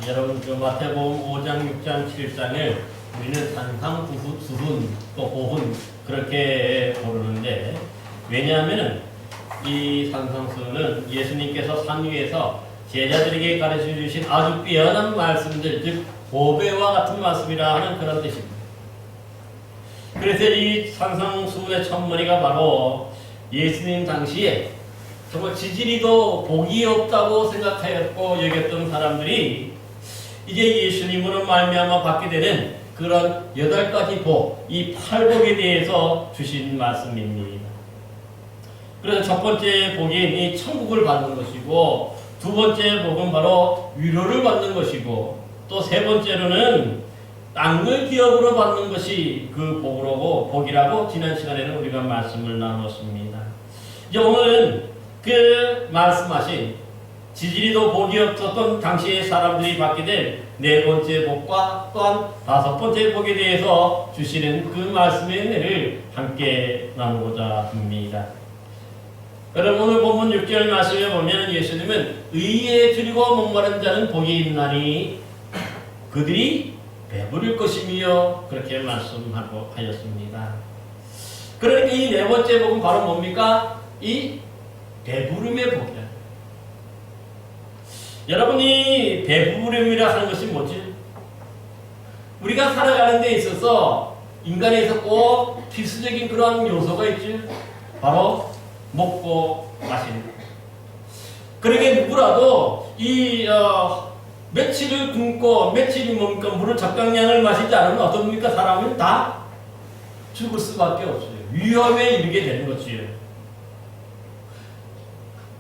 여러분 그 마태복음 5장, 6장, 7장을 우리는 산상수훈, 또 보훈 그렇게 부르는데, 왜냐하면은 이 산상수훈은 예수님께서 산 위에서 제자들에게 가르쳐 주신 아주 뛰어난 말씀들, 즉 보배와 같은 말씀이라 하는 그런 뜻입니다. 그래서 이 산상수훈의 첫머리가 바로 예수님 당시에 정말 지지리도 복이 없다고 생각하였고 여겼던 사람들이 이제 예수님으로 말미암아 받게 되는 그런 8가지 복, 이 8복에 대해서 주신 말씀입니다. 그래서 첫 번째 복인 이 천국을 받는 것이고, 두 번째 복은 바로 위로를 받는 것이고, 또 세 번째로는 땅을 기업으로 받는 것이 그 복이라고 지난 시간에는 우리가 말씀을 나눴습니다. 이제 오늘은 그 말씀하신 지지리도 복이 없었던 당시의 사람들이 받게 될 네 번째 복과 또한 다섯 번째 복에 대해서 주시는 그 말씀의 은혜를 함께 나누고자 합니다. 여러분 오늘 본문 6절 말씀에 보면 예수님은 의에 줄이고 목마른 자는 복이 있나니 그들이 배부를 것이며 그렇게 말씀하고 하였습니다. 그러니까 이 네 번째 복은 바로 뭡니까? 이 배부름의 복이다. 여러분이 배부름이라 하는 것이 뭐지? 우리가 살아가는 데 있어서 인간에서 꼭 필수적인 그런 요소가 있지. 바로 먹고 마시는 것. 그러게 누구라도 이 며칠을 굶고 며칠이 뭡니까? 물을 적당량을 마시지 않으면 어떻습니까? 사람은 다 죽을 수밖에 없어요. 위험에 이르게 되는 것이에요.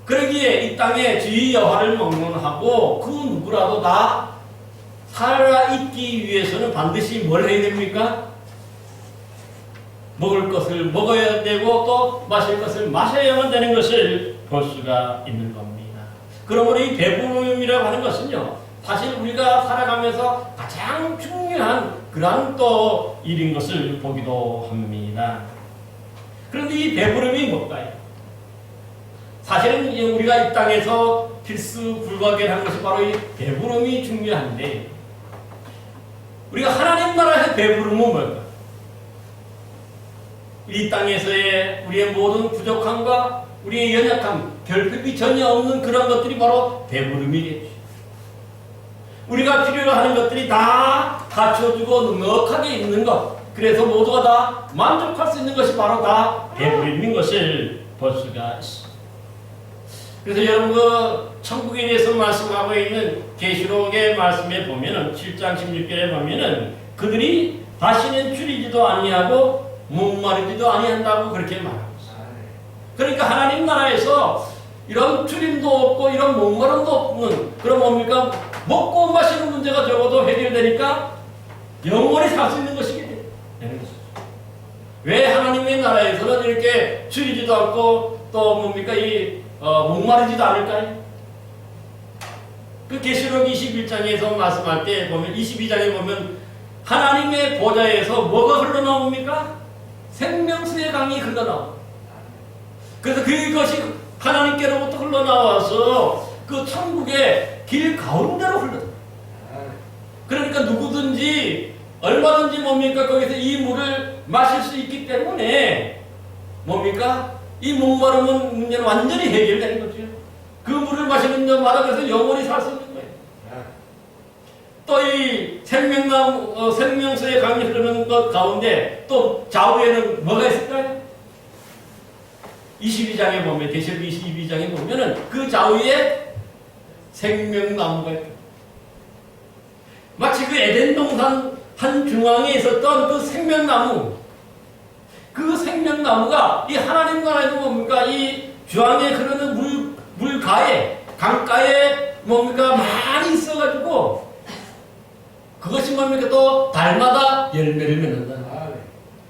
그러기에 이 땅에 주의 여호와를 막론하고 그 누구라도 다 살아있기 위해서는 반드시 뭘 해야 됩니까? 먹을 것을 먹어야 되고 또 마실 것을 마셔야만 되는 것을 볼 수가 있는 겁니다. 그러므로 이 배부름이라고 하는 것은요, 사실 우리가 살아가면서 가장 중요한 그러한 또 일인 것을 보기도 합니다. 그런데 이 배부름이 뭘까요? 사실은 우리가 이 땅에서 필수 불가결한 것이 바로 이 배부름이 중요한데, 우리가 하나님 나라에서 배부름은 뭘까? 이 땅에서의 우리의 모든 부족함과 우리의 연약함, 결핍이 전혀 없는 그런 것들이 바로 배부름이겠죠. 우리가 필요로 하는 것들이 다 갖춰주고 넉넉하게 있는 것, 그래서 모두가 다 만족할 수 있는 것이 바로 다 배부름인 것을 볼 수가 있습니다. 그래서 여러분 그 천국에 대해서 말씀하고 있는 계시록의 말씀에 보면은 7장 16절에 보면은 그들이 다시는 줄이지도 아니하고 목마르지도 아니한다고 그렇게 말합니다. 그러니까 하나님 나라에서 이런 줄임도 없고 이런 목마름도 없는 그런 뭡니까? 먹고 마시는 문제가 적어도 해결되니까 영원히 살 수 있는 것이게 되는 것이죠. 왜 하나님의 나라에서는 이렇게 줄이지도 않고 또 뭡니까? 목마르지도 않을까요? 그 계시록 21장에서 말씀할 때 보면 22장에 보면 하나님의 보좌에서 뭐가 흘러나옵니까? 생명수의 강이 흘러나옵니다. 그래서 그것이 하나님께로부터 흘러나와서 그 천국의 길 가운데로 흘러나옵니다. 그러니까 누구든지 얼마든지 뭡니까? 거기서 이 물을 마실 수 있기 때문에 뭡니까? 이 목마름은 문제는 완전히 해결되는 거죠. 그 물을 마시는 자마다 그래서 영원히 살 수 있는 거예요. 또 이 생명수의 강이 흐르는 것 가운데 또 좌우에는 뭐가 있을까요? 22장에 보면, 계시록 22장에 보면은 그 좌우에 생명나무가 있다. 마치 그 에덴 동산 한 중앙에 있었던 그 생명나무, 그 생명나무가 이 하나님 나라에도 뭡니까? 이 주황에 흐르는 물가에, 강가에 뭡니까? 많이 있어가지고 그것이 뭡니까? 또 달마다 열매를 맺는다.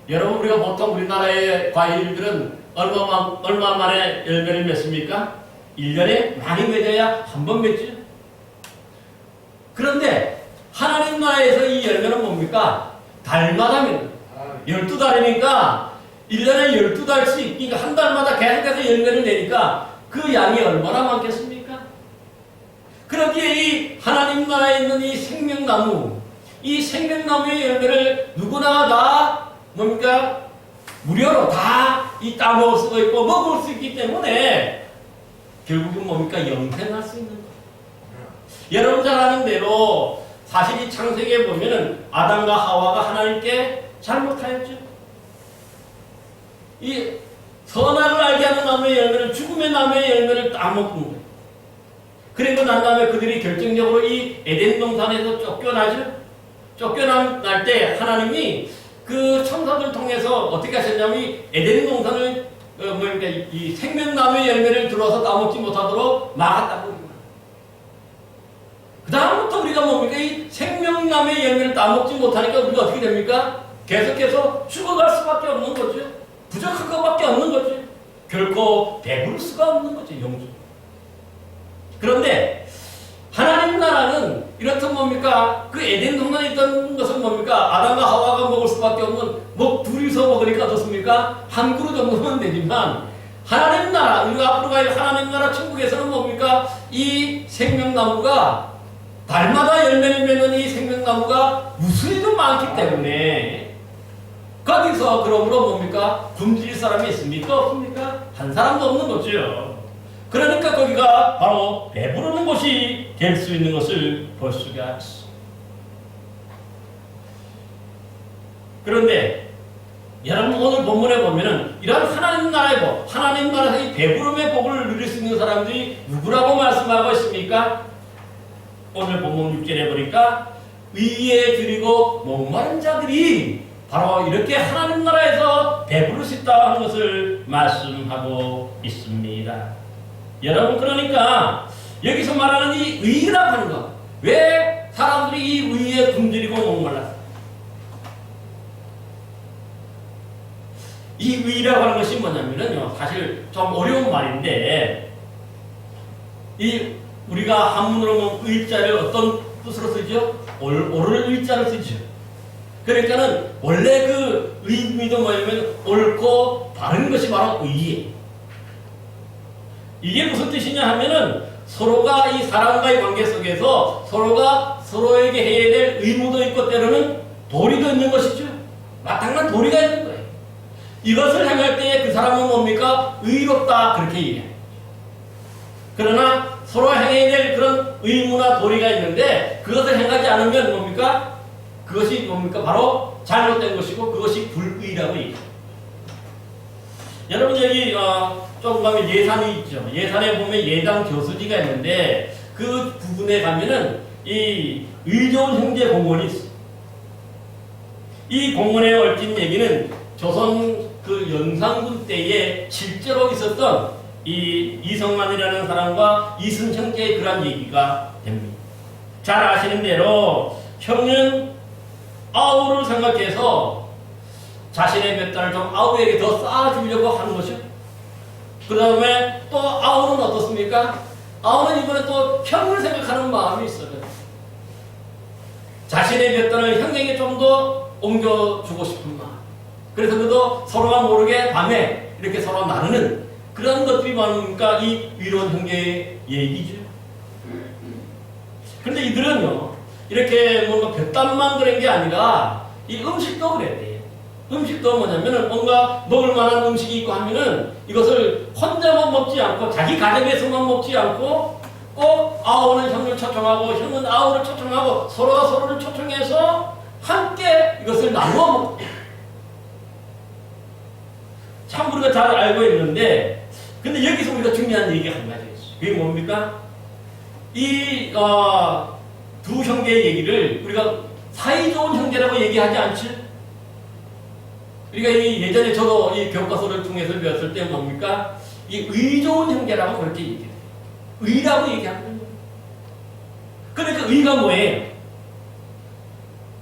여러분 우리가 보통 우리나라의 과일들은 얼마 만에 열매를 맺습니까? 1년에 많이 맺어야 한 번 맺죠. 그런데 하나님 나라에서 이 열매는 뭡니까? 달마다 맺는 12달이니까 1년에 12달씩, 그러니까 한 달마다 계속해서 열매를 내니까 그 양이 얼마나 많겠습니까? 그러기에 이 하나님 하나님 나라에 있는 이 생명나무, 이 생명나무의 열매를 누구나 다 뭡니까? 무료로 다 이 따먹을 수가 있고 먹을 수 있기 때문에 결국은 뭡니까? 영생할 수 있는 거예요. 여러분 잘 아는 대로 사실 이 창세기에 보면은 아담과 하와가 하나님께 잘못하였죠. 이 선악을 알게 하는 나무의 열매를, 죽음의 나무의 열매를 따먹은 거예요. 그리고 난 다음에 그들이 결정적으로 이 에덴 동산에서 쫓겨나죠. 쫓겨날 때 하나님이 그 천사들 통해서 어떻게 하셨냐면 이 에덴 동산을 그러니까 이 생명나무의 열매를 들어서 따먹지 못하도록 막았다고. 그 다음부터 우리가 뭡니까? 이 생명나무의 열매를 따먹지 못하니까 우리가 어떻게 됩니까? 계속해서 죽어갈 수밖에 없는 거죠. 부족한 것밖에 없는 거죠. 결코 배부를 수가 없는 거죠. 영주. 그런데 하나님 나라는 이렇든 뭡니까? 그 에덴 동산에 있던 것은 뭡니까? 아담과 하와가 먹을 수밖에 없는, 뭐 둘이서 먹으니까 어떻습니까? 한 그릇 정도면 되지만 하나님 나라, 우리가 앞으로 갈 하나님 나라 천국에서는 뭡니까? 이 생명나무가 달마다 열매를 맺는 이 생명나무가 무수히도 많기 때문에 거기서 그러므로 뭡니까? 굶주릴 사람이 있습니까? 없습니까? 한 사람도 없는 거죠. 그러니까 거기가 바로 배부르는 곳이 될 수 있는 것을 볼 수가 있어. 그런데 여러분 오늘 본문에 보면은 이런 하나님 나라의 복, 하나님 나라에서 이 배부름의 복을 누릴 수 있는 사람들이 누구라고 말씀하고 있습니까? 오늘 본문 6절에 보니까 의에 드리고 목마른 자들이 바로 이렇게 하나님 나라에서 배부를 수 있다 하는 것을 말씀하고 있습니다. 여러분 그러니까 여기서 말하는 이 의라고 하는 것, 왜 사람들이 이 의에 굶주리고 목말랐어? 이 의라고 하는 것이 뭐냐면요, 사실 좀 어려운 말인데 이 우리가 한문으로 보면 의자를 어떤 뜻으로 쓰죠? 옳을 의자를 쓰죠. 그러니까는 원래 그 의미도 뭐냐면 옳고 바른 것이 바로 의예요. 이게 무슨 뜻이냐 하면은 서로가 이 사람과의 관계 속에서 서로가 서로에게 해야 될 의무도 있고 때로는 도리도 있는 것이죠. 마땅한 도리가 있는 거예요. 이것을 행할 때에 그 사람은 뭡니까? 의롭다 그렇게 얘기해요. 그러나 서로 행해야 될 그런 의무나 도리가 있는데 그것을 행하지 않으면 뭡니까? 그것이 뭡니까? 바로 잘못된 것이고 그것이 불의라고 얘기해요. 여러분 여기 조금 가면 예산이 있죠. 예산에 보면 예당 교수지가 있는데 그 부분에 가면은 이 의좋은 형제 공원이 있어. 이 공원에 얽힌 얘기는 조선 그 연산군 때에 실제로 있었던 이 이성만이라는 사람과 이순 형제의 그런 얘기가 됩니다. 잘 아시는 대로 형은 아우를 생각해서 자신의 뱃단을 좀 아우에게 더 쌓아주려고 하는 것이요. 그 다음에 또 아우는 어떻습니까? 아우는 이번에 또 형을 생각하는 마음이 있어요. 자신의 뱃단을 형에게 좀 더 옮겨주고 싶은 마음. 그래서 그도 서로가 모르게 밤에 이렇게 서로 나누는 그런 것들이 많으니까 이 위로운 형제의 얘기죠. 그런데 이들은요, 이렇게 뭔가 뱃단만 그런 게 아니라 이 음식도 그래요. 음식도 뭐냐면은 뭔가 먹을 만한 음식이 있고 하면은 이것을 혼자만 먹지 않고 자기 가정에서만 먹지 않고 꼭 아우는 형을 초청하고 형은 아우를 초청하고 서로가 서로를 초청해서 함께 이것을 나누어 먹고. 참 우리가 잘 알고 있는데 근데 여기서 우리가 중요한 얘기가 한 가지 있어요. 그게 뭡니까? 이 두 형제의 얘기를 우리가 사이좋은 형제라고 얘기하지 않죠? 우리가 이 예전에 저도 이 교과서를 통해서 배웠을 때 뭡니까? 이 의좋은 형제라고 그렇게 얘기해요. 의라고 얘기하는 거예요. 그러니까 의가 뭐예요?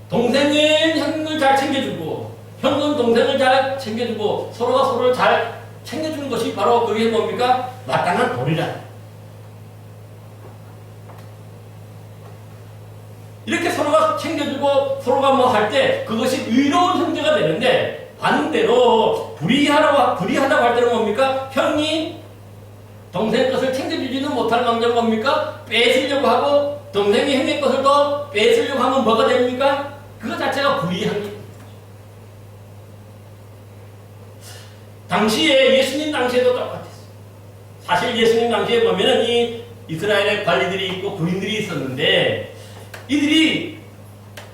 동생은 형을 잘 챙겨주고 형은 동생을 잘 챙겨주고 서로가 서로를 잘 챙겨주는 것이 바로 그게 뭡니까? 마땅한 도리라. 이렇게 서로가 챙겨주고 서로가 뭐 할 때 그것이 의로운 형제가 되는데 반대로 불의하다고 할 때는 뭡니까? 형이 동생 것을 챙겨주지는 못할 망정 뭡니까? 뺏으려고 하고 동생이 형의 것을 더 뺏으려고 하면 뭐가 됩니까? 그거 자체가 불의한 게. 당시에 예수님 당시에도 똑같았어요. 사실 예수님 당시에 보면은 이 이스라엘의 관리들이 있고 군인들이 있었는데 이들이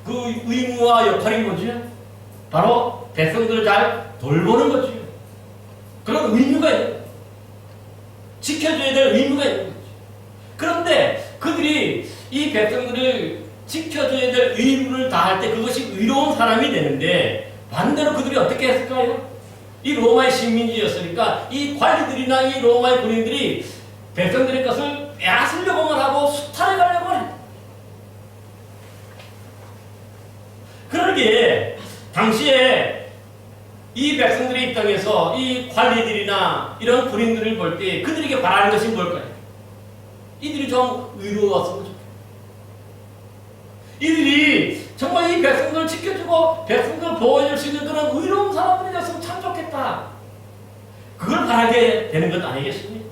그 의무와 역할이 뭐죠? 바로 백성들을 잘 돌보는 거죠. 그런 의무가 있는 거죠. 지켜줘야 될 의무가 있는 거죠. 그런데 그들이 이 백성들을 지켜줘야 될 의무를 다할 때 그것이 의로운 사람이 되는데 반대로 그들이 어떻게 했을까요? 이 로마의 식민지였으니까 이 관리들이나 이 로마의 군인들이 백성들의 것을 빼앗으려고만 하고 수탈해 가려고 해. 그러기에 당시에 이 백성들의 입장에서 이 관리들이나 이런 군인들을 볼 때 그들에게 바라는 것이 뭘까요? 이들이 좀 의로웠으면 좋겠다. 이들이 정말 이 백성들을 지켜주고 백성들을 보호해줄 수 있는 그런 의로운 사람들이 됐으면 참 좋겠다. 그걸 바라게 되는 것 아니겠습니까?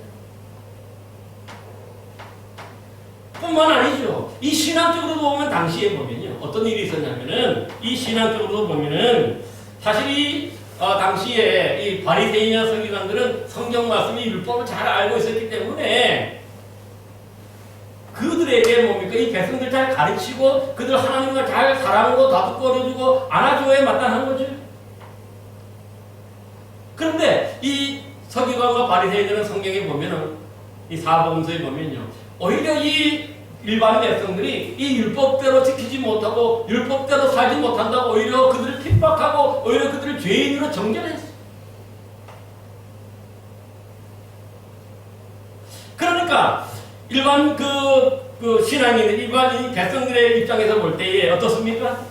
뿐만 아니죠. 이 신앙적으로도 보면 당시에 보면요. 어떤 일이 있었냐면은 이 신앙적으로도 보면은 사실 이 당시에 이 바리새인이나 서기관들은 성경 말씀이 율법을 잘 알고 있었기 때문에 그들에게 뭡니까? 이 백성들 잘 가르치고 그들 하나님을 잘 사랑하고 다독거려주고 안아줘야 마땅한 거죠. 그런데 이 서기관과 바리새인들은 성경에 보면은 이 사복음서에 보면요. 오히려 이 일반 백성들이 이 율법대로 지키지 못하고 율법대로 살지 못한다고 오히려 그들을 핍박하고 오히려 그들을 죄인으로 정죄했어요. 그러니까 일반 그 신앙인들, 일반 백성들의 입장에서 볼 때에 어떻습니까?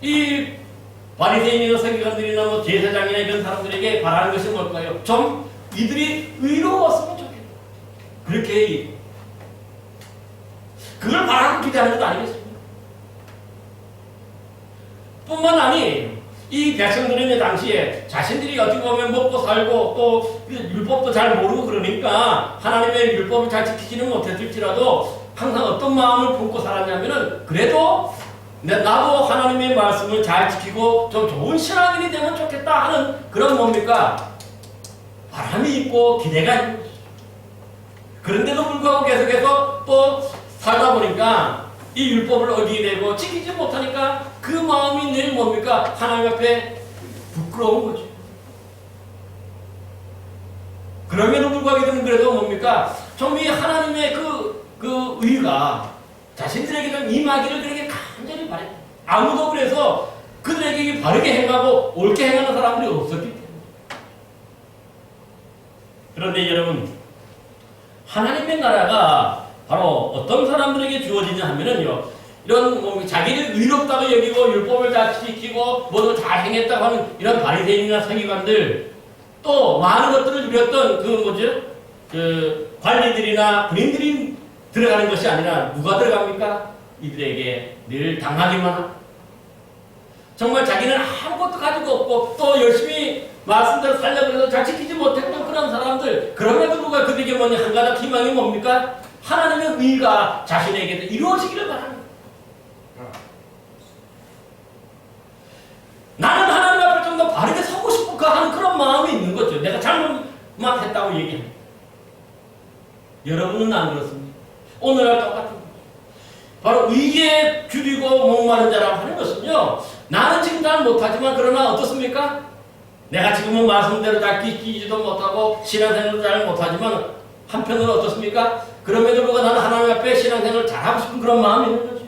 이 바리새인이나 서기관들이나 뭐 제사장이나 이런 사람들에게 바라는 것이 뭘까요? 좀 이들이 의로웠으면 좋겠다. 그렇게 그걸 바라고 기대하는 것도 아니겠습니까? 뿐만 아니 이 백성들은 당시에 자신들이 어떻게 보면 먹고 살고 또 율법도 잘 모르고 그러니까 하나님의 율법을 잘 지키지는 못했을지라도 항상 어떤 마음을 품고 살았냐면은 그래도 나도 하나님의 말씀을 잘 지키고 좀 좋은 신앙인이 되면 좋겠다 하는 그런 뭡니까? 바람이 있고 기대가 있는 거죠. 그런데도 불구하고 계속해서 또 살다 보니까 이 율법을 어기게 되고 지키지 못하니까 그 마음이 늘 뭡니까? 하나님 앞에 부끄러운 거죠. 그럼에도 불구하고 그래도 뭡니까? 좀 이 하나님의 그 의가 자신들에게 좀 임하기를 그렇게 간절히 바래. 아무도 그래서 그들에게 바르게 행하고 옳게 행하는 사람들이 없었기 때문에. 그런데 여러분, 하나님의 나라가 바로 어떤 사람들에게 주어지냐 하면은요, 이런 자기를 의롭다고 여기고 율법을 잘 지키고 뭐도 잘 행했다고 하는 이런 바리새인이나 서기관들, 또 많은 것들을 누렸던 그 관리들이나 군인들이 들어가는 것이 아니라 누가 들어갑니까? 이들에게 늘 당하기만 하고 정말 자기는 아무것도 가지고 없고 또 열심히 말씀대로 살려고 해서 잘 지키지 못했던 그런 사람들, 그럼에도 불구하고 그들에게 뭐냐 한 가지 희망이 뭡니까? 하나님의 의가 자신에게 이루어지기를 바라는 거예요. 나는 하나님 앞에 좀 더 바르게 서고 싶고 하는 그런 마음이 있는 거죠. 내가 잘못만 했다고 얘기합니다. 여러분은 안 그렇습니다. 오늘날 똑같은 거죠. 바로 의에 줄이고 목마른 자라고 하는 것은요, 나는 지금 잘 못하지만 그러나 어떻습니까? 내가 지금은 말씀대로 잘 지키지도 못하고 신앙생활도 잘 못하지만 한편으로 어떻습니까? 그럼에도 불구하고 나는 하나님 앞에 신앙생활을 잘하고 싶은 그런 마음이 있는 거죠.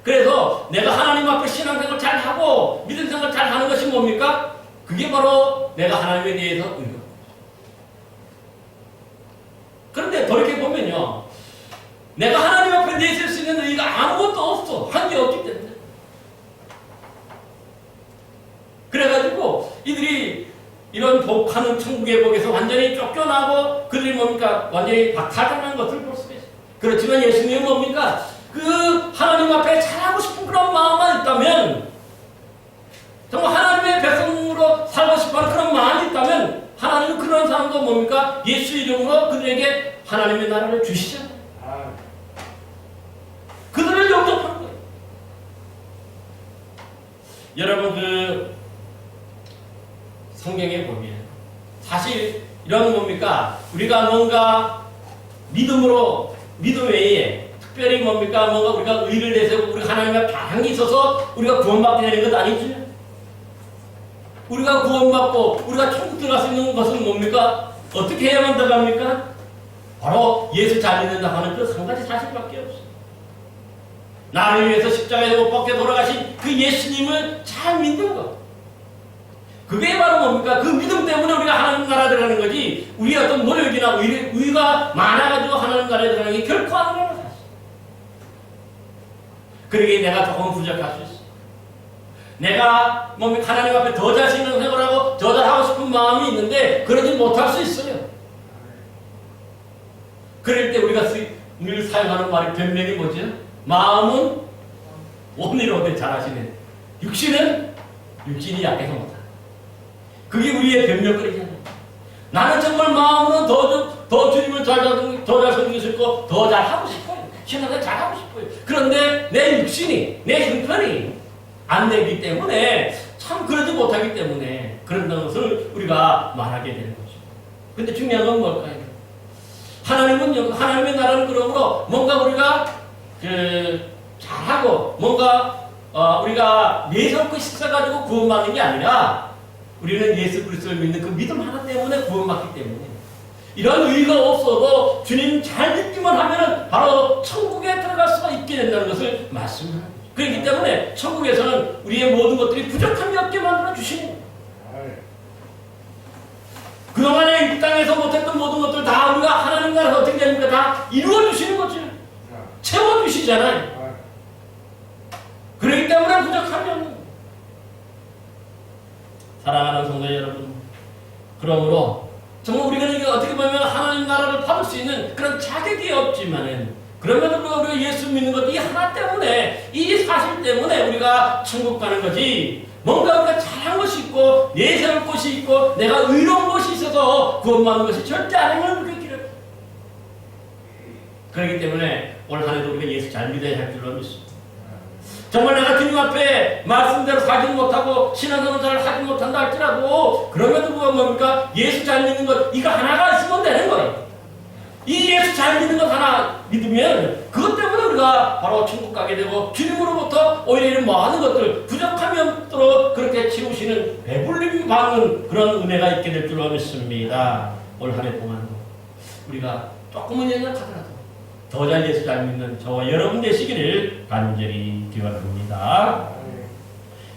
그래서 내가 하나님 앞에 신앙생활을 잘하고 믿음생활을 잘하는 것이 뭡니까? 그게 바로 내가 하나님에 대해서 의로. 그런데 돌이켜보면요, 내가 하나님 앞에 내실 수 있는 의가 아무것도 없어. 한 게 없기 때문에. 그래가지고 이들이 이런 복하는 천국의 복에서 완전히 쫓겨나고 그들이 뭡니까? 완전히 박탈당한 것을 볼 수가 있어요. 그렇지만 예수님은 뭡니까? 그 하나님 앞에 잘하고 싶은 그런 마음만 있다면, 정말 하나님의 백성으로 살고 싶어하는 그런 마음이 있다면 하나님은 그런 사람도 뭡니까? 예수 이름으로 그들에게 하나님의 나라를 주시잖아요. 그들을 영접하는 거예요. 여러분 성경에 보면 사실 이런 뭡니까? 우리가 뭔가 믿음 외에 특별히 뭡니까? 뭔가 우리가 의를 내세우고 우리가 하나님과 다한게 있어서 우리가 구원받게 되는 것 아니죠? 우리가 구원받고 우리가 천국 들어갈 수 있는 것은 뭡니까? 어떻게 해야만 들어갑니까? 바로 예수 잘 믿는다 하는 그 한 가지 사실밖에 없어요. 나를 위해서 십자가에 못 박혀 돌아가신 그 예수님을 잘 믿는 것. 그게 바로 뭡니까? 그 믿음 때문에 우리가 하나님 나라에 들어가는 거지, 우리의 어떤 노력이나 의가 많아가지고 하나님 나라에 들어가는 게 결코 아니라는 사실. 그러기에 내가 조금 부족할 수 있어. 내가 뭡니까? 하나님 앞에 더 잘 신앙생활 하고 더 잘하고 싶은 마음이 있는데 그러지 못할 수 있어요. 그럴 때 우리가 늘 사용하는 말이 변명이 뭐죠? 마음은 온이로되 잘하시네. 육신이 약해서 못한다. 그게 우리의 변명거리잖아요. 나는 정말 마음으로 더 주님을 더 잘 섬기고 싶고 더 잘하고 싶어요. 신앙을 잘하고 싶어요. 그런데 내 육신이, 내 형편이 안 되기 때문에 참 그러지 못하기 때문에 그런다는 것을 우리가 말하게 되는 거죠. 근데 중요한 건 뭘까요? 하나님의 나라는 그러므로 뭔가 우리가 잘하고 뭔가 우리가 내세우고 있어가지고 구원받는 게 아니라 우리는 예수 그리스도를 믿는 그 믿음 하나 때문에 구원받기 때문에 이런 의의가 없어도 주님 잘 믿기만 하면은 바로 천국에 들어갈 수가 있게 된다는 것을 말씀하는 거죠. 그렇기 때문에 천국에서는 우리의 모든 것들이 부족함이 없게 만들어 주시는 거예요. 그동안에 이 땅에서 못했던 모든 것들 다 우리가 하나님 나라에서 어떻게 됩니까? 다 이루어 주시는 거죠. 채워 주시잖아요. 그렇기 때문에 부족함이 없는 거예요. 사랑하는 성도 여러분, 그러므로 정말 우리가 이게 어떻게 보면 하나님 나라를 받을 수 있는 그런 자격이 없지만은 그럼에도 불구하고 우리가 예수 믿는 것 이 하나 때문에, 이 사실 때문에 우리가 천국 가는 거지, 뭔가 우리가 잘한 것이 있고 내세울 것이 있고 내가 의로운 것이 있어서 구원받는 것이 절대 아니면 그렇게 길어요. 그렇기 때문에 올 한 해도 우리가 예수 잘 믿어야 할 줄로 믿습니다. 정말 내가 주님 앞에 말씀대로 살지 못하고 신앙생활 잘 하지 못한다 할지라도 그럼에도 불구하고 뭡니까? 예수 잘 믿는 것 이거 하나가 있으면 되는 거예요. 이 예수 잘 믿는 것 하나 믿으면 그것 때문에 우리가 바로 천국 가게 되고 주님으로부터 오히려 이런 많은 것들 부족함이 없도록 그렇게 채우시는 배불림 받는 그런 은혜가 있게 될 줄로 믿습니다. 올 한 해 동안 우리가 조금은 연약하더라도 더 잘 예수 잘 믿는 저와 여러분 되시기를 간절히 기원합니다.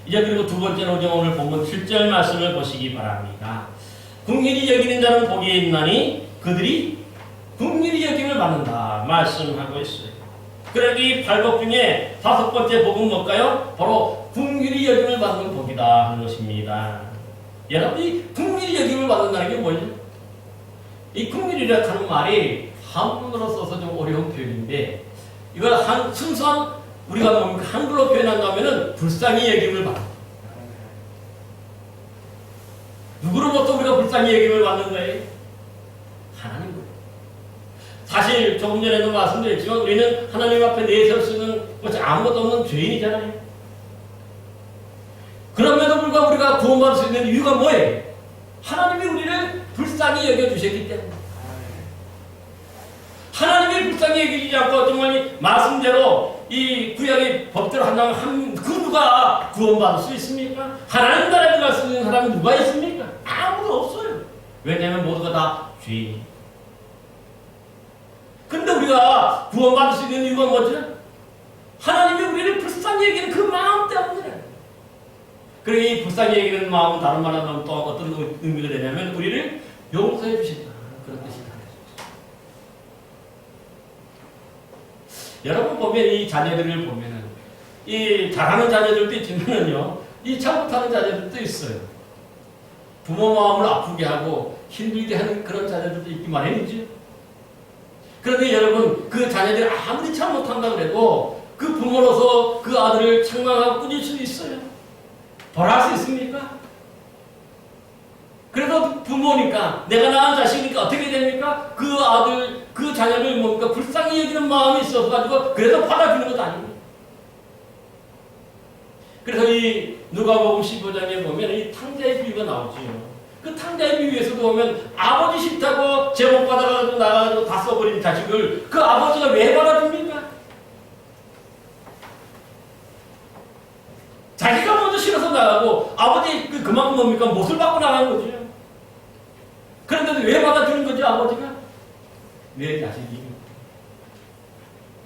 이제 그리고 두 번째로 오늘 본문 7절 말씀을 보시기 바랍니다. 긍휼히 여기는 자는 복이 있나니 그들이 긍휼히 여김을 받는다 말씀하고 있어요. 그러기 8복 중에 5번째 복은 뭘까요? 바로 긍휼히 여김을 받는 복이다 하는 것입니다. 여러분이 긍휼히 여김을 받는다는 게 뭐죠? 이 긍휼이라 하는 말이 한문으로 써서 좀 어려운 표현인데 이걸 순수한 우리가 뭡니까? 한글로 표현한다면은 불쌍히 여김을 받는. 누구로부터 우리가 불쌍히 여김을 받는 거예요? 하나님. 사실 조금 전에도 말씀드렸지만 우리는 하나님 앞에 내세울 수 있는 것이 아무것도 없는 죄인이잖아요. 그럼에도 불구하고 우리가 구원받을 수 있는 이유가 뭐예요? 하나님이 우리를 불쌍히 여겨주셨기 때문에. 하나님이 불쌍히 여기지 않고 정말 말씀대로 이 구약의 법대로 한다면 그 누가 구원받을 수 있습니까? 하나님 나라에 들어갈 수 있는 사람이 누가 있습니까? 아무도 없어요. 왜냐하면 모두가 다 죄인이에요. 근데 우리가 구원받을 수 있는 이유가 뭐죠? 하나님이 우리를 불쌍히 여기는 그 마음 때문이에요. 그러니 이 불쌍히 여기는 마음은 다른 말로 하면 또 어떤 의미가 되냐면 우리를 용서해 주신다. 그런 뜻이다. 여러분 보면 이 자녀들을 보면은 이 잘하는 자녀들도 있지만은요, 이 잘 못하는 자녀들도 있어요. 부모 마음을 아프게 하고 힘들게 하는 그런 자녀들도 있기 마련이죠. 그런데 여러분 그 자녀들이 아무리 참 못한다 그래도 그 부모로서 그 아들을 책망하고 꾸짖을 수 있어요. 벌할 수 있습니까? 그래도 부모니까 내가 낳은 자식이니까 어떻게 됩니까? 그 아들 그 자녀를 뭡니까 불쌍히 여기는 마음이 있어가지고 그래서 받아주는 것도 아닙니다. 그래서 이 누가복음 15장에 보면 이 탕자의 비유가 나오지요. 그 탕자의 비유에서도 보면 아버지 싫다고 제목 받아가지고 나가가지고 다 써버린 자식을 그 아버지가 왜 받아줍니까? 자기가 먼저 싫어서 나가고 아버지 그만큼 뭡니까 못을 받고 나간 거죠. 그런데도 왜 받아주는 거죠 아버지가? 내 자식이니까.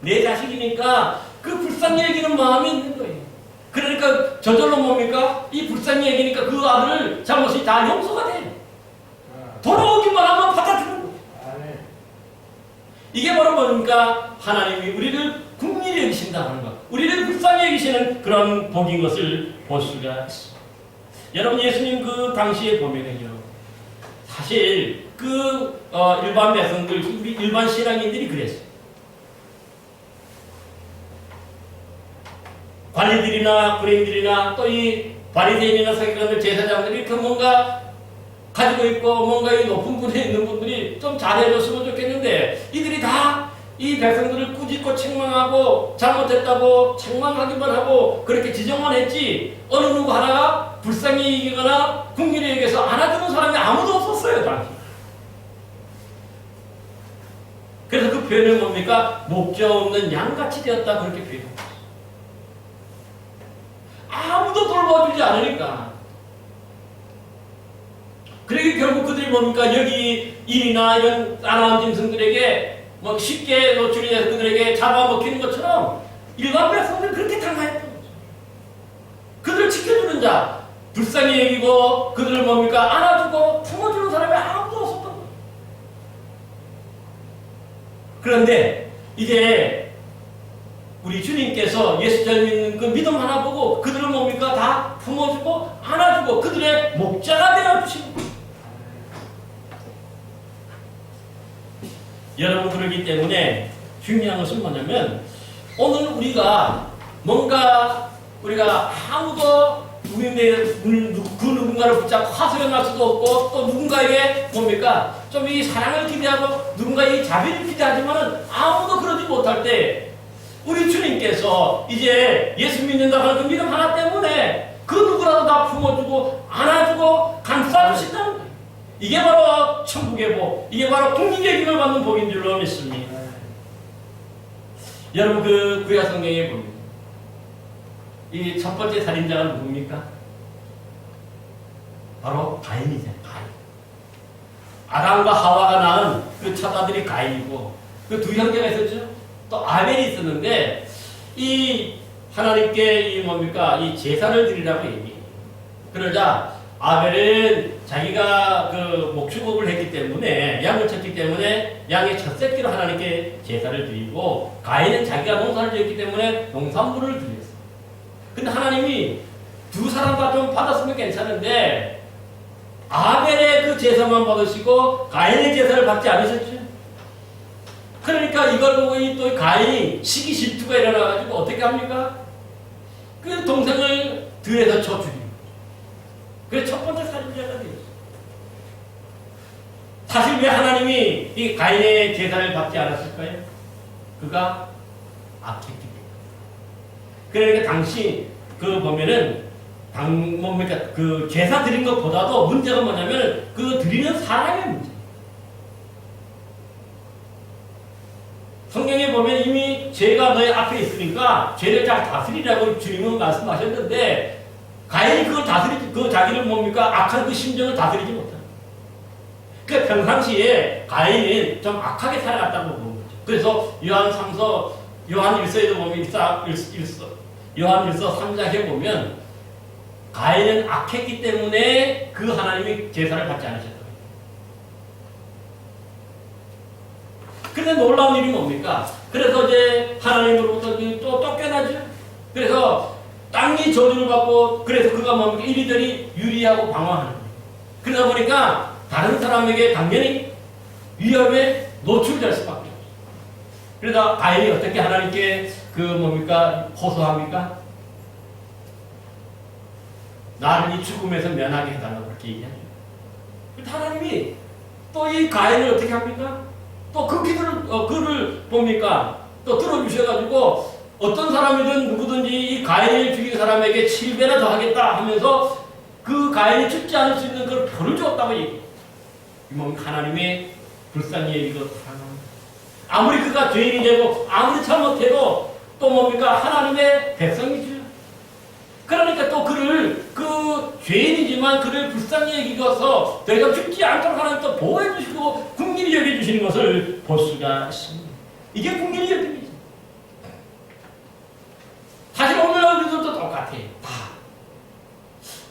내 자식이니까 그 불쌍히 여기는 마음이 있는 거예요. 그러니까 저절로 뭡니까? 이 불쌍히 여기니까 그 아들 잘못이 다 용서가 돼요. 돌아오기만 하면 받아주는 거예요. 이게 바로 뭡니까? 하나님이 우리를 긍휼히 여기신다는 것. 우리를 불쌍히 여기시는 그런 복인 것을 볼 수가 있습니다. 여러분 예수님 그 당시에 보면은요. 사실 그 일반 백성들, 우리 일반 신앙인들이 그랬어요. 관리들이나 구레인들이나 또 이 바리새인이나 서기관들 제사장들이 그 뭔가 가지고 있고 뭔가 이 높은 분에 있는 분들이 좀 잘해줬으면 좋겠는데 이들이 다 이 백성들을 꾸짖고 책망하고 잘못했다고 책망하기만 하고 그렇게 지적만 했지 어느 누구 하나가 불쌍히 여기거나 긍휼히 여겨서 안아주는 사람이 아무도 없었어요 당시. 그래서 그 표현은 뭡니까? 목자 없는 양같이 되었다 그렇게 표현합니다. 아무도 돌봐주지 않으니까. 그러기 결국 그들이 뭡니까? 여기 일이나 이런 아나운 짐승들에게 뭐 쉽게 노출이 돼서 그들에게 잡아먹히는 것처럼 일반 백성들은 그렇게 당하였던 거죠. 그들을 지켜주는 자, 불쌍히 여기고 그들을 뭡니까? 안아주고 품어주는 사람이 아무도 없었던 거죠. 그런데 이제 우리 주님께서 예수 잘 믿는 그 믿음 하나 보고 그들을 뭡니까? 다 품어주고 안아주고 그들의 목자가 되어주시는 거예요. 여러분 그러기 때문에 중요한 것은 뭐냐면 오늘 우리가 뭔가 우리가 아무도 그 누군가를 붙잡고 하소연할 수도 없고 또 누군가에게 뭡니까? 좀 이 사랑을 기대하고 누군가의 자비를 기대하지만은 아무도 그러지 못할 때 우리 주님께서 이제 예수 믿는다고 하는 그 믿음 하나 때문에 그 누구라도 다 품어주고 안아주고 감싸주신다는 거예요. 이게 바로 천국의 복, 이게 바로 국민의 기을 받는 복인 줄로 믿습니다. 여러분 그 구약 성경에 보면 이 첫 번째 살인자가 누굽니까? 바로 가인이잖아요. 가인. 아담과 하와가 낳은 그 첫 아들이 가인이고 그 두 형제가 있었죠. 또 아벨이 있었는데 이 하나님께 이 뭡니까 이 제사를 드리라고 얘기해요. 그러자 아벨은 자기가 그 목축업을 했기 때문에 양을 쳤기 때문에 양의 첫 새끼로 하나님께 제사를 드리고 가인은 자기가 농사를 지었기 때문에 농산물을 드렸어요. 근데 하나님이 두 사람 다 좀 받았으면 괜찮은데 아벨의 그 제사만 받으시고 가인의 제사를 받지 않으셨죠. 그러니까 이걸 보고 또 가인이 시기 질투가 일어나가지고 어떻게 합니까? 그 동생을 들에서 쳐 죽입니다. 그래서 첫 번째 살인자가 되었어요. 사실 왜 하나님이 이 가인의 제사를 받지 않았을까요? 그가 악했기 때문에. 그러니까 당시 그 보면은 뭡니까 그 제사 드린 것보다도 문제가 뭐냐면 그 드리는 사람의 문제. 성경에 보면 이미 죄가 너의 앞에 있으니까 죄를 잘 다스리라고 주님은 말씀하셨는데 가인이 그걸 그 자기를 뭡니까 악한 그 심정을 다스리지 못합니다. 그러니까 평상시에 가인은 좀 악하게 살아갔다고 보는 거죠. 그래서 요한일서에도 보면 요한일서 3장에 보면 가인은 악했기 때문에 그 하나님이 제사를 받지 않으셨다. 근데 놀라운 일이 뭡니까? 그래서 이제 하나님으로부터 또 쫓겨나죠. 그래서 땅이 저주를 받고 그래서 그가 뭡니까? 이리저리 유리하고 방황하는 거예요. 그러다 보니까 다른 사람에게 당연히 위험에 노출될 수밖에 없어요. 그러다 가인이 어떻게 하나님께 그 뭡니까? 호소합니까? 나를 이 죽음에서 면하게 해달라고 그렇게 얘기하죠. 하나님이 또 이 가인을 어떻게 합니까? 또 그 그를 뭡니까? 또 들어주셔가지고 어떤 사람이든 누구든지 이 가인을 죽인 사람에게 7배나 더 하겠다 하면서 그 가인이 죽지 않을 수 있는 그걸 표를 주었다고 얘기해요. 하나님의 불쌍히 여기고 아무리 그가 죄인이 되고 아무리 잘못해도 또 뭡니까? 하나님의 백성이죠. 그러니까 또 그를 그 죄인이지만 그를 불쌍히 여기고서 더 이상 죽지 않도록 하나님 또 보호해 주시고 긍휼히 여겨 주시는 것을 볼 수가 있습니다. 이게 긍휼히 여김이죠. 사실 오늘 우리들도 똑같아요. 다.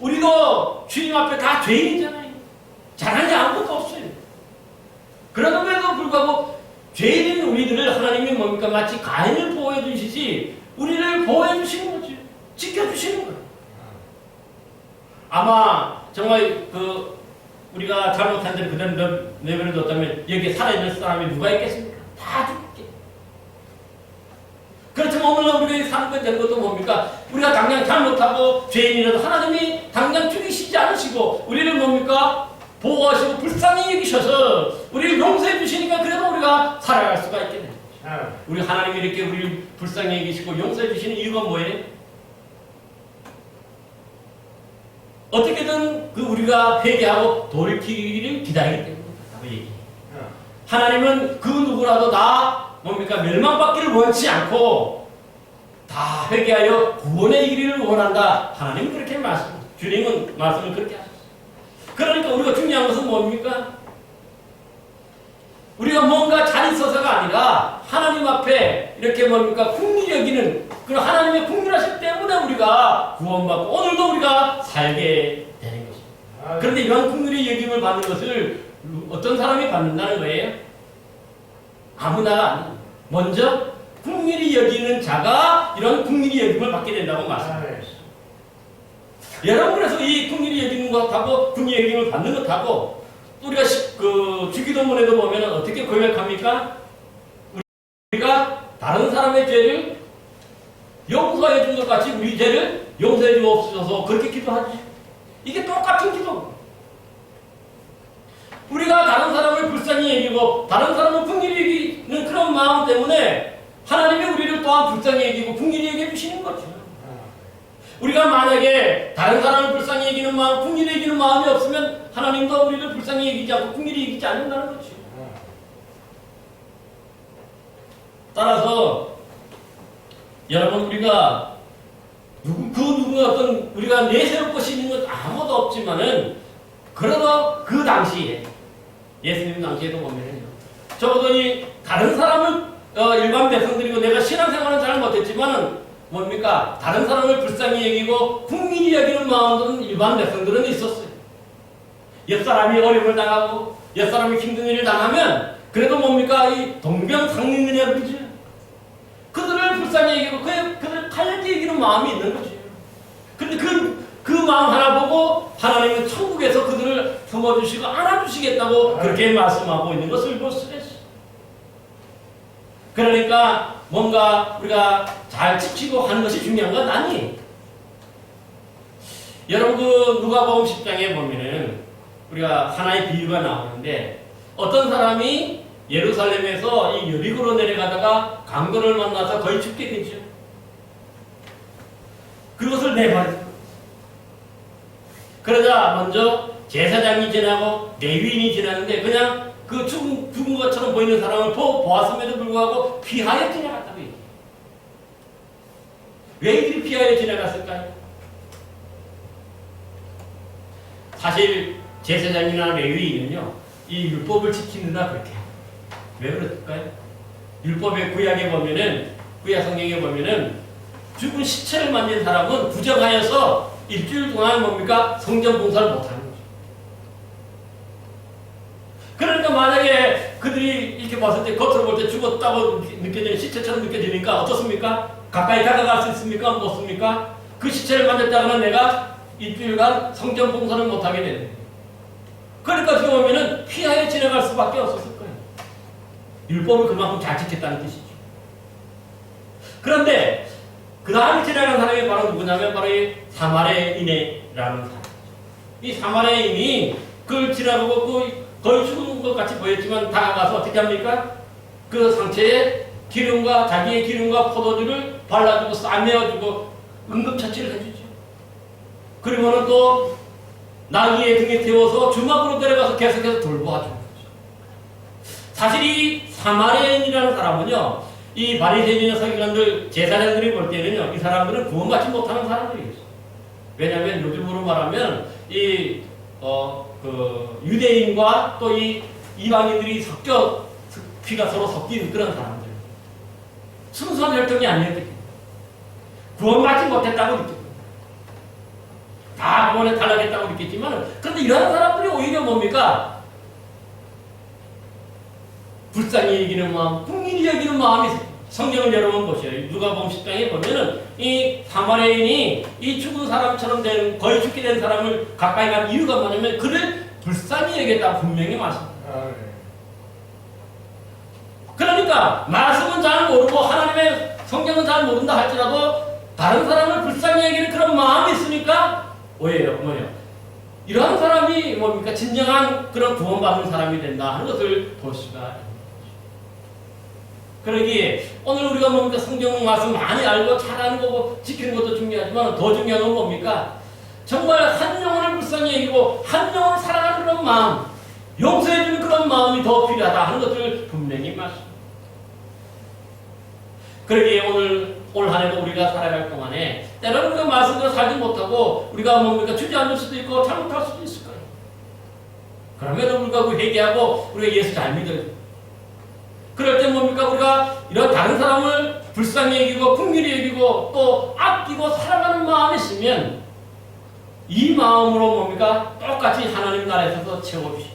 우리도 주님 앞에 다 죄인이잖아요. 잘한 게 아무것도 없어요. 그럼에도 불구하고 죄인인 우리들을 하나님이 뭡니까? 마치 가인을 보호해 주시지 우리를 보호해 주시는 거죠. 지켜주시는 거예요. 아마 정말 우리가 잘못한 데를 그대로 내버려뒀다면 여기에 살아있는 사람이 누가 있겠습니까? 다 죽게. 그렇지만 오늘 우리가 사는 된 것도 뭡니까? 우리가 당장 잘못하고 죄인이라도 하나님이 당장 죽이시지 않으시고 우리를 뭡니까? 보호하시고 불쌍히 여기셔서 우리를 용서해 주시니까 그래도 우리가 살아갈 수가 있게 됩니다. 우리 하나님이 이렇게 우리를 불쌍히 여기시고 용서해 주시는 이유가 뭐예요? 어떻게든 우리가 회개하고 돌이키기를 기다리기 때문이라고 얘기해요. 하나님은 그 누구라도 다 뭡니까? 멸망받기를 원치 않고 다 회개하여 구원에 이르기를 원한다. 하나님은 그렇게 말씀합니다. 주님은 말씀을 그렇게 하셨어요. 그러니까 우리가 중요한 것은 뭡니까? 우리가 뭔가 잘 있어서가 아니라 하나님 앞에 이렇게 뭡니까? 긍휼히 여기는 그런 하나님의 긍휼하심 때문에 우리가 구원받고 오늘도 우리가 살게 되는 것입니다. 그런데 이런 긍휼히 여김을 받는 것을 어떤 사람이 받는다는 거예요? 아무나가 아니에요. 먼저 긍휼히 여기는 자가 이런 긍휼히 여김을 받게 된다고 말씀드렸습니다. 여러분 그래서 이 긍휼히 여기는 것하고 긍휼히 여김을 받는 것하고 우리가 주기도문에도 보면 어떻게 고백합니까? 우리가 다른 사람의 죄를 용서해 준 것 같이 우리 죄를 용서해 주옵소서 그렇게 기도하지. 이게 똑같은 기도. 우리가 다른 사람을 불쌍히 여기고 다른 사람을 긍휼히 여기는 그런 마음 때문에 하나님이 우리를 또한 불쌍히 여기고 긍휼히 여겨 주시는 거죠. 우리가 만약에 다른 사람을 불쌍히 여기는 마음, 긍휼히 여기는 마음이 없으면 하나님도 우리를 불쌍히 여기지 않고 긍휼히 여기지 않는다는 거죠. 따라서 여러분 우리가 누구 어떤 우리가 내세울 것이 있는 건 아무도 없지만은 그래도 그 당시에 예수님 당시에도 보면은요. 적어도 이 다른 사람을 일반 백성들이고 내가 신앙생활은 잘 못했지만은 뭡니까? 다른 사람을 불쌍히 여기고 긍휼히 여기는 마음들은 일반 백성들은 있었어요. 옆사람이 어려움을 당하고 옆사람이 힘든 일을 당하면 그래도 뭡니까? 이 동병상련이냐 그러죠. 그들을 불쌍히 여기고 그들을 칼렵게 여기는 마음이 있는 거죠. 근데 그 마음 하나 보고 하나님은 천국에서 그들을 품어주시고 안아주시겠다고 그렇게 말씀하고 있는 것을 볼 수가 있어요. 그러니까 뭔가 우리가 잘 지키고 하는 것이 중요한 건 아니에요. 여러분 누가복음 10장에 보면은 우리가 하나의 비유가 나오는데 어떤 사람이 예루살렘에서 이 여리고로 내려가다가 강도를 만나서 거의 죽게 되죠. 그것을 내버렸어요. 그러자 먼저 제사장이 지나고 레위인이 지나는데 그냥 그 죽은 것처럼 보이는 사람을 보았음에도 불구하고 피하여 지나갔다고 얘기해요. 왜 이들이 피하여 지나갔을까요? 사실 제사장이나 레위인은요 이 율법을 지키느라 그렇게 해요. 왜 그럴까요? 율법의 구약에 보면은 구약 성경에 보면은 죽은 시체를 만진 사람은 부정하여서 일주일 동안 뭡니까? 성전 봉사를 못하는 거죠. 그러니까 만약에 그들이 이렇게 봤을 때 겉으로 볼 때 죽었다고 느껴지는 시체처럼 느껴지니까 어떻습니까? 가까이 다가갈 수 있습니까? 못습니까? 그 시체를 만졌다가는 내가 일주일간 성전 봉사를 못하게 되는 거예요. 그러니까 어떻게 보면은 피하여 지나갈 수밖에 없었을 거예요. 율법을 그만큼 잘 지켰다는 뜻이죠. 그런데 그 다음에 지나간 사람이 바로 누구냐면 바로 이 사마리아인이라는 사람. 이 사마리아인이 그걸 지나가고 거의 죽은 것 같이 보였지만 다가가서 어떻게 합니까? 그 상처에 기름과 자기의 기름과 포도주를 발라주고 싸매어주고 응급처치를 해주죠. 그리고는 또 나귀의 등에 태워서 주막으로 데려가서 계속해서 돌보아주는 거죠. 사실 이 사마리아인이라는 사람은요, 이 바리새인이나 서기관들, 제사장들이 볼 때는요, 이 사람들은 구원받지 못하는 사람들이겠어요. 왜냐하면 요즘으로 말하면 유대인과 또 이 이방인들이 피가 서로 섞인 그런 사람들. 순수한 혈통이 아니었기 때문에 구원받지 못했다고 느끼고 다 구원에 탈락했다고 느꼈지만, 그런데 이런 사람들이 오히려 뭡니까? 불쌍히 여기는 마음, 국민이 여기는 마음이 있어요. 성경을 여러분 보셔요. 누가복음 10장에 보면은 이 사마리아인이 이 죽은 사람처럼 된, 거의 죽게 된 사람을 가까이 간 이유가 뭐냐면 그를 불쌍히 여겼다고 분명히 말씀합니다. 그러니까 말씀은 잘 모르고 하나님의 성경은 잘 모른다 할지라도 다른 사람을 불쌍히 여기는 그런 마음이 있으니까 뭐예요? 이러한 사람이 뭡니까? 진정한 그런 구원받는 사람이 된다 하는 것을 볼 수가 있습니다. 그러기에 오늘 우리가 뭡니까? 성경 말씀 많이 알고 잘 아는 거고 지키는 것도 중요하지만 더 중요한 건 뭡니까? 정말 한 영혼을 불쌍히 여기고 한 영혼을 사랑하는 그런 마음, 용서해주는 그런 마음이 더 필요하다 하는 것을 분명히 말씀합니다. 그러기에 올 한 해도 우리가 살아갈 동안에 때로는 우리가 말씀대로 살지 못하고 우리가 뭡니까? 주저앉을 수도 있고 잘못할 수도 있을 거예요. 그럼에도 불구하고 회개하고 우리가 예수 잘 믿어요. 그럴 때 뭡니까? 우리가 이런 다른 사람을 불쌍히 여기고 긍휼히 여기고 또 아끼고 사랑하는 마음이 있으면 이 마음으로 뭡니까? 똑같이 하나님 나라에서 채워주시고,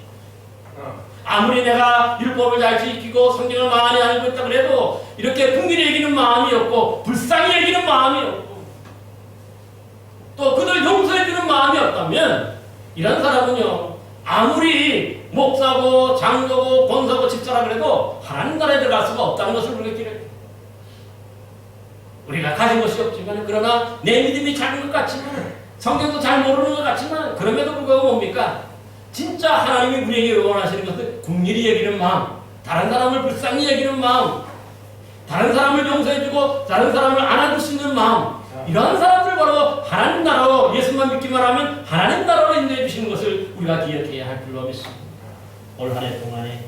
아무리 내가 율법을 잘 지키고 성경을 많이 알고 있다 그래도 이렇게 긍휼히 여기는 마음이 없고 불쌍히 여기는 마음이 없고 또 그들 용서해주는 마음이 없다면 이런 사람은요, 아무리 목사고 장로고 권사고 집사라 그래도 하나님 나라에 들어갈 수가 없다는 것을 우리가 기록해요. 우리가 가진 것이 없지만, 그러나 내 믿음이 작은 것 같지만, 성경도 잘 모르는 것 같지만, 그럼에도 불구하고 뭡니까? 진짜 하나님이 우리에게 원하시는 것은 긍휼히 여기는 마음, 다른 사람을 불쌍히 여기는 마음, 다른 사람을 용서해주고 다른 사람을 안아줄 수 있는 마음, 이러한 사람들 바로 하나님 나라로, 예수만 믿기만 하면 하나님 나라로 인도해 주시는 것을 우리가 기억해야 할 줄로 믿습니다. 올 한 해 동안에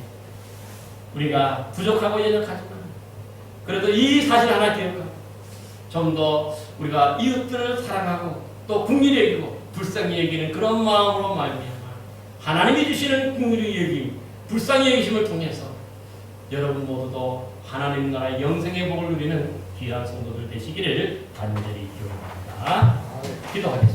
우리가 부족하고 연약하지만 그래도 이 사실 하나 기억하고 좀 더 우리가 이웃들을 사랑하고 또 긍휼히 여기고 불쌍히 여기는 그런 마음으로 말미암아 하나님이 주시는 긍휼히 여김, 불쌍히 여기심을 통해서 여러분 모두도 하나님 나라의 영생의 복을 누리는 귀한 성도들 되시기를 간절히 기원합니다. 기도하겠습니다.